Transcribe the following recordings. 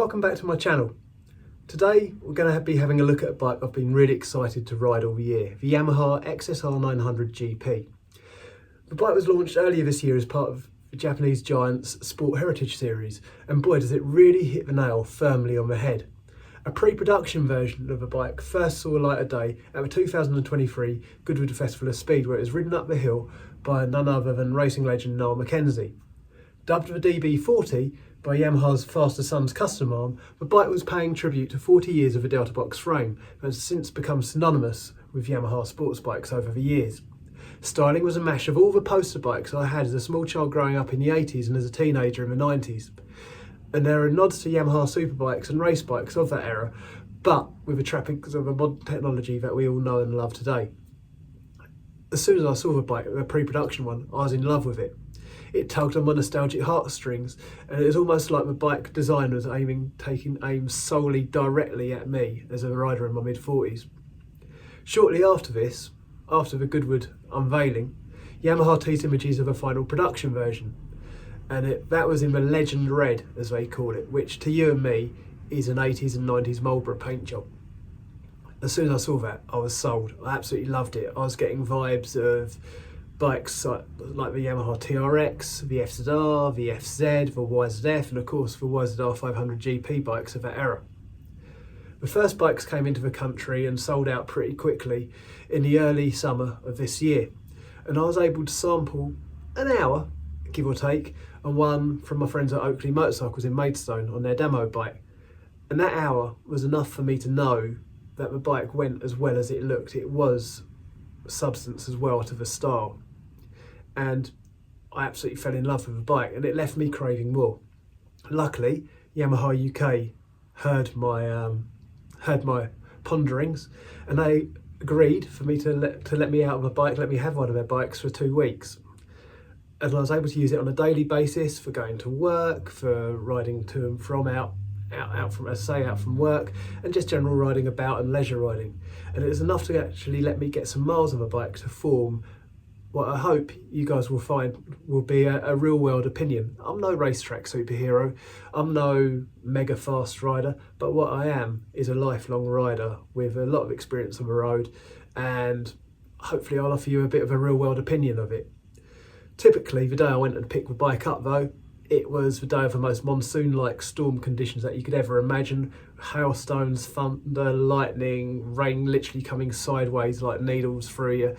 welcome back to my channel. Today we're going to be having a look at a bike I've been really excited to ride all year, the Yamaha XSR900GP. The bike was launched earlier this year as part of the Japanese giant's Sport Heritage series, and boy does it really hit the nail firmly on the head. A pre-production version of the bike first saw light of day at the 2023 Goodwood Festival of Speed, where it was ridden up the hill by none other than racing legend Noel Mackenzie. Dubbed the DB40 by Yamaha's Faster Sons custom arm, the bike was paying tribute to 40 years of a Delta box frame and has since become synonymous with Yamaha sports bikes over the years. Styling was a mash of all the poster bikes I had as a small child growing up in the 80s and as a teenager in the 90s. And there are nods to Yamaha superbikes and race bikes of that era, but with the trappings of the modern technology that we all know and love today. As soon as I saw the bike, the pre-production one, I was in love with it. It tugged on my nostalgic heartstrings, and it was almost like the bike design was taking aim solely directly at me as a rider in my mid-40s. Shortly after this, after the Goodwood unveiling, Yamaha teased images of a final production version, and that was in the Legend Red, as they call it, which to you and me is an 80s and 90s Marlboro paint job. As soon as I saw that, I was sold. I absolutely loved it. I was getting vibes of bikes like the Yamaha TRX, the FZR, the FZ, the YZF, and of course the YZR 500GP bikes of that era. The first bikes came into the country and sold out pretty quickly in the early summer of this year, and I was able to sample an hour, give or take, on one from my friends at Oakley Motorcycles in Maidstone on their demo bike. And that hour was enough for me to know that the bike went as well as it looked. It was substance as well to the style. And I absolutely fell in love with the bike, and it left me craving more. Luckily, Yamaha UK heard my ponderings, and they agreed for me to let me out of the bike, let me have one of their bikes for 2 weeks. And I was able to use it on a daily basis for going to work, for riding to and from out from work, and just general riding about and leisure riding. And it was enough to actually let me get some miles on the bike to form what I hope you guys will find will be a real world opinion. I'm no racetrack superhero, I'm no mega fast rider, but what I am is a lifelong rider with a lot of experience on the road, and hopefully I'll offer you a bit of a real world opinion of it. Typically, the day I went and picked the bike up though, it was the day of the most monsoon-like storm conditions that you could ever imagine. Hailstones, thunder, lightning, rain literally coming sideways like needles through you.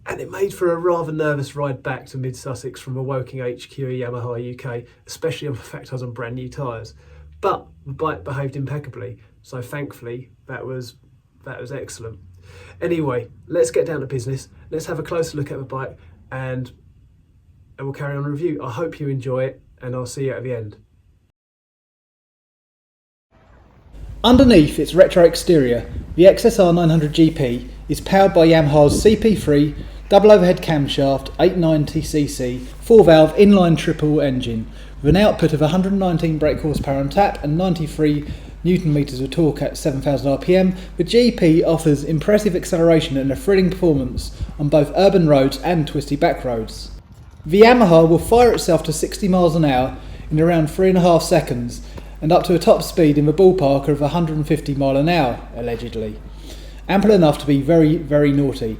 And it made for a rather nervous ride back to mid-Sussex from a Woking HQ Yamaha UK, especially on the fact I was on brand new tyres. But the bike behaved impeccably, so thankfully that was excellent. Anyway, let's get down to business. Let's have a closer look at the bike and we'll carry on a review. I hope you enjoy it, and I'll see you at the end. Underneath its retro exterior, the XSR900GP is powered by Yamaha's CP3 double overhead camshaft 890cc 4-valve inline triple engine with an output of 119 brake horsepower on tap and 93 Newton meters of torque at 7,000 RPM. The GP offers impressive acceleration and a thrilling performance on both urban roads and twisty back roads. The Yamaha will fire itself to 60 miles an hour in around 3.5 seconds and up to a top speed in the ballpark of 150 mile an hour, allegedly. Ample enough to be very, very naughty.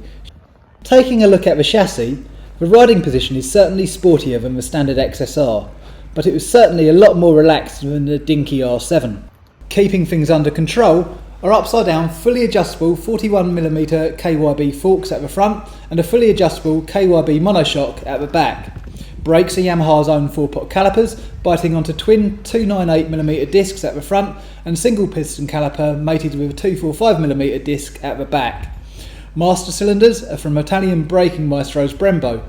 Taking a look at the chassis, the riding position is certainly sportier than the standard XSR, but it was certainly a lot more relaxed than the dinky R7. Keeping things under control are upside down fully adjustable 41mm KYB forks at the front and a fully adjustable KYB monoshock at the back. Brakes are Yamaha's own 4-pot calipers, biting onto twin 298mm discs at the front and single piston caliper mated with a 245mm disc at the back. Master cylinders are from Italian braking maestro's Brembo.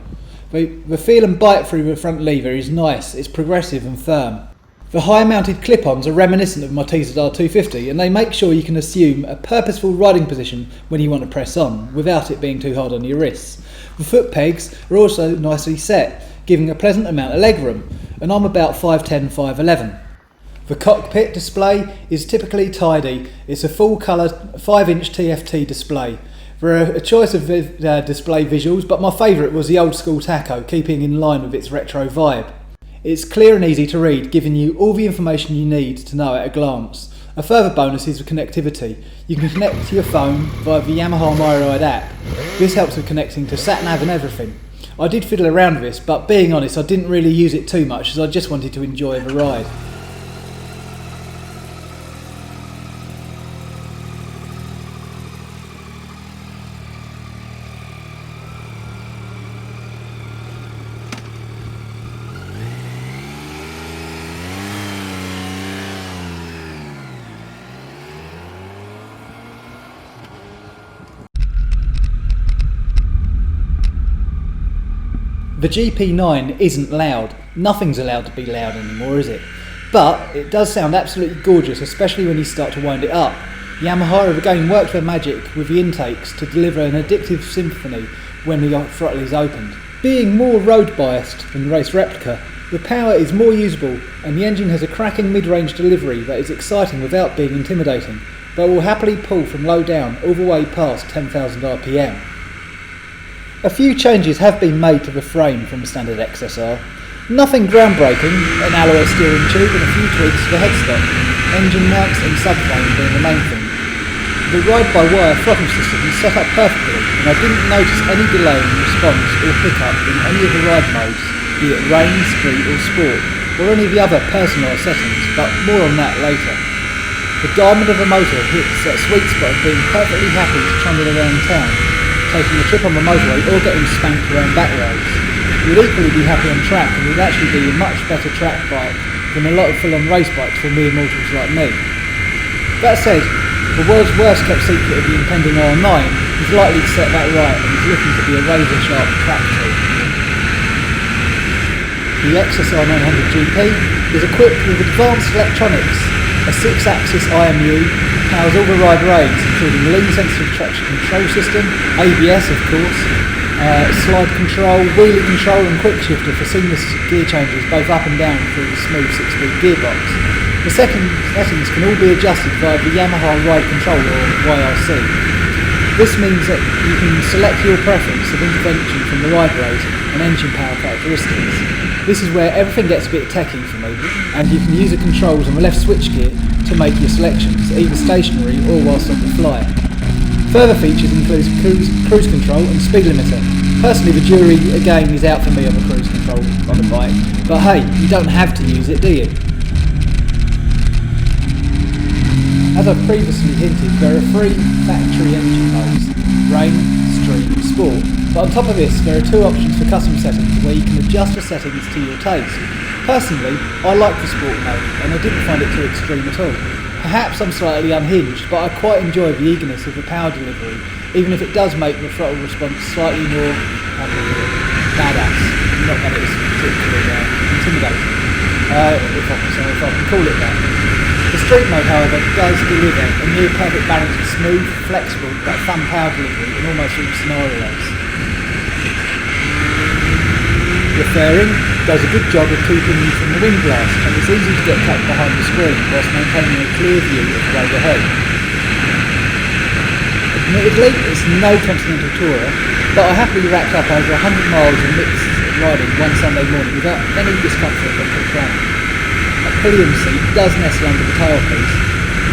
The feel and bite through the front lever is nice, it's progressive and firm. The high mounted clip-ons are reminiscent of my TZR250, and they make sure you can assume a purposeful riding position when you want to press on, without it being too hard on your wrists. The foot pegs are also nicely set, giving a pleasant amount of legroom, and I'm about 5'10", 5'11". The cockpit display is typically tidy. It's a full colour 5-inch TFT display. There are a choice of display visuals, but my favourite was the old school tacho, keeping in line with its retro vibe. It's clear and easy to read, giving you all the information you need to know at a glance. A further bonus is the connectivity. You can connect to your phone via the Yamaha MyRide app. This helps with connecting to sat-nav and everything. I did fiddle around with this, but being honest, I didn't really use it too much as I just wanted to enjoy the ride. The GP9 isn't loud. Nothing's allowed to be loud anymore, is it? But it does sound absolutely gorgeous, especially when you start to wind it up. Yamaha have again worked their magic with the intakes to deliver an addictive symphony when the throttle is opened. Being more road biased than race replica, the power is more usable and the engine has a cracking mid-range delivery that is exciting without being intimidating, but will happily pull from low down all the way past 10,000 RPM. A few changes have been made to the frame from the standard XSR. Nothing groundbreaking, an alloy steering tube and a few tweaks to the headstock, engine mounts and subframe being the main thing. The ride-by-wire throttle system is set up perfectly and I didn't notice any delay in response or pickup in any of the ride modes, be it rain, street or sport, or any of the other personalised settings, but more on that later. The diamond of the motor hits that sweet spot of being perfectly happy to trundle around town, taking a trip on the motorway or getting spanked around back roads. You'd equally be happy on track and would actually be a much better track bike than a lot of full-on race bikes for mere mortals like me. That said, the world's worst kept secret of the impending R9 is likely to set that right and is looking to be a razor-sharp track tool. The XSR900GP is equipped with advanced electronics, a 6-axis IMU, powers all the ride rails, including lean sensitive traction control system, ABS of course, slide control, wheelie control and quick shifter for seamless gear changes both up and down through the smooth 6-speed gearbox. The second settings can all be adjusted via the Yamaha Ride Control or YRC. This means that you can select your preference of intervention from the ride rails and engine power characteristics. This is where everything gets a bit techie for me, and you can use the controls on the left switchgear to make your selections, either stationary or whilst on the fly. Further features include cruise control and speed limiter. Personally, the jury again is out for me on the cruise control on the bike, but hey, you don't have to use it, do you? As I've previously hinted, there are 3 factory engine modes: rain, street, sport. But on top of this, there are 2 options for custom settings where you can adjust the settings to your taste. Personally, I like the sport mode and I didn't find it too extreme at all. Perhaps I'm slightly unhinged, but I quite enjoy the eagerness of the power delivery, even if it does make the throttle response slightly more badass. Not that it's particularly intimidating, if I can call it that. The street mode, however, does deliver a near perfect balance of smooth, flexible, but fun power delivery in almost all scenarios. The fairing does a good job of keeping you from the wind blast, and it's easy to get tucked behind the screen whilst maintaining a clear view of the road ahead. Admittedly, it's no continental tourer, but I happily racked up over 100 miles of mixed riding one Sunday morning without any discomfort or complaint. A pillion seat does nestle under the tailpiece,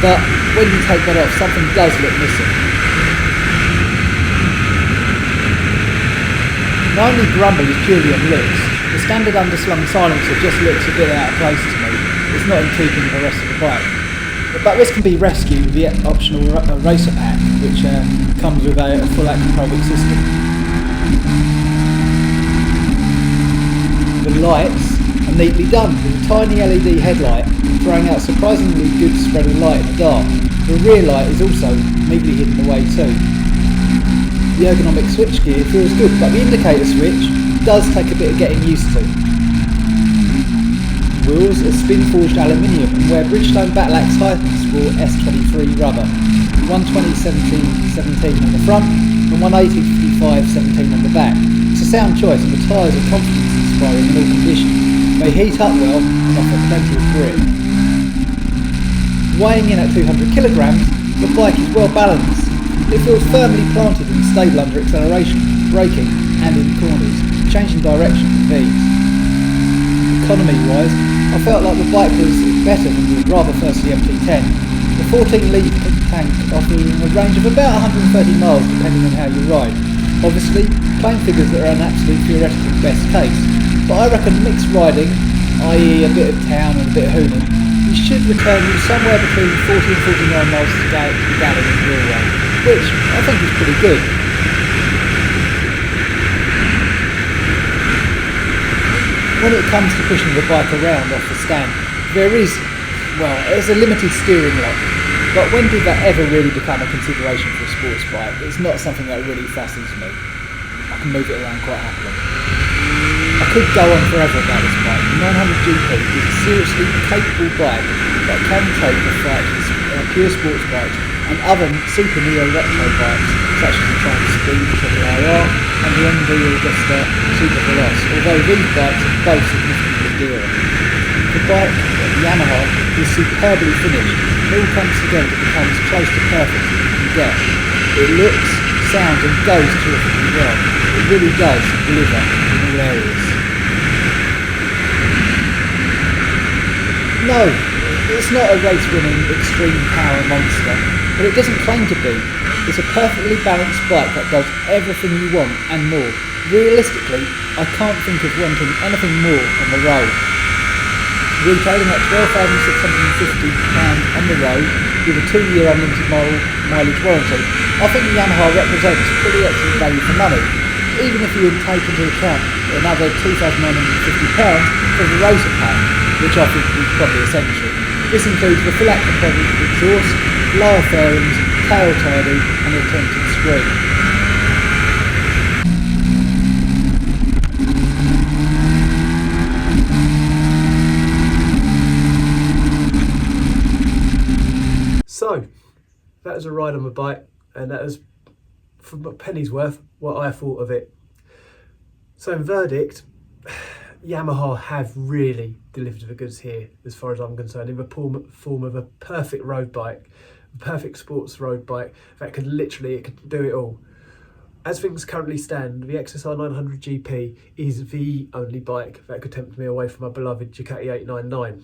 but when you take that off, something does look missing. My only grumble is purely on looks. The standard underslung silencer just looks a bit out of place to me. It's not in keeping with the rest of the bike. But this can be rescued with the optional racer pack, which comes with a full acrobatic system. The lights are neatly done, with a tiny LED headlight throwing out a surprisingly good spread of light in the dark. The rear light is also neatly hidden away too. The ergonomic switchgear feels good, but the indicator switch does take a bit of getting used to. Wheels are spin-forged aluminium and wear Bridgestone Battlax Hypersport S23 rubber, 120/17/17 on the front and 180/55/17 on the back. It's a sound choice and the tyres are confidence inspiring in all conditions. They heat up well and offer plenty of grip. Weighing in at 200 kilograms, the bike is well balanced. It feels firmly planted and stable under acceleration, braking and in corners, changing direction with ease. The autonomy wise, I felt like the bike was better than the rather thirsty MT10. The 14 litre tank offering a range of about 130 miles depending on how you ride. Obviously, playing figures that are an absolute theoretical best case, but I reckon mixed riding, i.e. a bit of town and a bit of hooning, you should return you somewhere between 40 and 49 miles to the gallon in real range, which I think is pretty good. When it comes to pushing the bike around off the stand, there's a limited steering lock, but when did that ever really become a consideration for a sports bike? It's not something that really fascinates me. I can move it around quite happily. I could go on forever about this bike. The 900GP is a seriously capable bike that can take the fight with pure sports bikes and other super neo retro bikes such as the Triumph Speed RR and the MotoGusto Super Veloce, although these bikes are both significantly dearer. The bike, the Yamaha, is superbly finished. It all comes together to become as close to perfect as you can get. It looks, sounds and goes terrifically well. It really does deliver in all areas. No, it's not a race-winning extreme power monster, but it doesn't claim to be. It's a perfectly balanced bike that does everything you want and more. Realistically, I can't think of wanting anything more on the road. Retailing at £12,650 on the road with a 2-year unlimited mileage warranty, I think the Yamaha represents pretty excellent value for money, even if you would take into account another £2,950 for the Racer Pack, which I think is probably essential. This includes the full composite exhaust, lower fairings, tail tidy and a tinted screen. So, that was a ride on my bike, and that was, for a penny's worth, what I thought of it. So in verdict, Yamaha have really delivered the goods here, as far as I'm concerned, in the form of a perfect road bike, a perfect sports road bike that could do it all. As things currently stand, the XSR900GP is the only bike that could tempt me away from my beloved Ducati 899.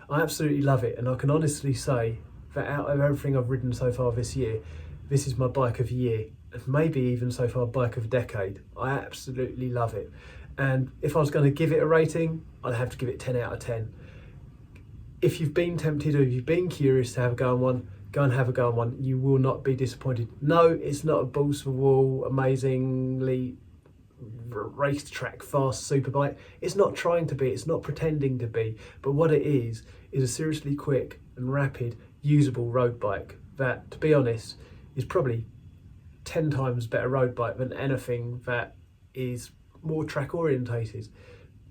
I absolutely love it, and I can honestly say that out of everything I've ridden so far this year, this is my bike of the year, and maybe even so far bike of the decade. I absolutely love it. And if I was going to give it a rating, I'd have to give it 10 out of 10. If you've been tempted or if you've been curious to have a go on one, go and have a go on one. You will not be disappointed. No, it's not a balls to the wall, amazingly racetrack fast superbike. It's not trying to be, it's not pretending to be, but what it is a seriously quick and rapid, usable road bike that, to be honest, is probably 10 times better road bike than anything that is more track orientated.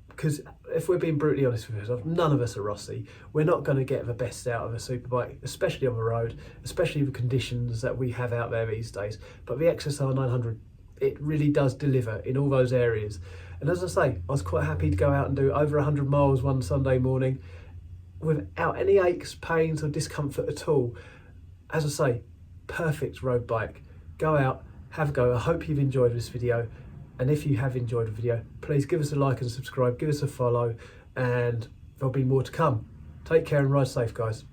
Because if we're being brutally honest with ourselves, none of us are Rossi. We're not going to get the best out of a superbike, especially on the road, especially the conditions that we have out there these days. But the XSR 900, it really does deliver in all those areas. And as I say, I was quite happy to go out and do over 100 miles one Sunday morning without any aches, pains or discomfort at all. As I say, perfect road bike. Go out, have a go. I hope you've enjoyed this video. And if you have enjoyed the video, please give us a like and subscribe, give us a follow, and there'll be more to come. Take care and ride safe, guys.